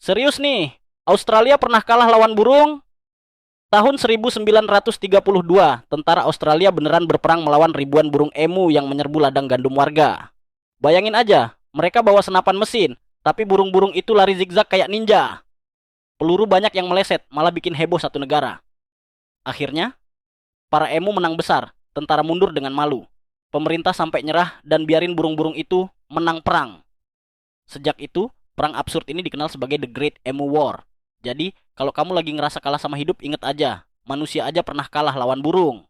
Serius nih, Australia pernah kalah lawan burung? Tahun 1932, tentara Australia beneran berperang melawan ribuan burung emu yang menyerbu ladang gandum warga. Bayangin aja, mereka bawa senapan mesin, tapi burung-burung itu lari zigzag kayak ninja. Peluru banyak yang meleset, malah bikin heboh satu negara. Akhirnya, para emu menang besar, tentara mundur dengan malu. Pemerintah sampai nyerah dan biarin burung-burung itu menang perang. Sejak itu, perang absurd ini dikenal sebagai The Great Emu War. Jadi, kalau kamu lagi ngerasa kalah sama hidup, inget aja, manusia aja pernah kalah lawan burung.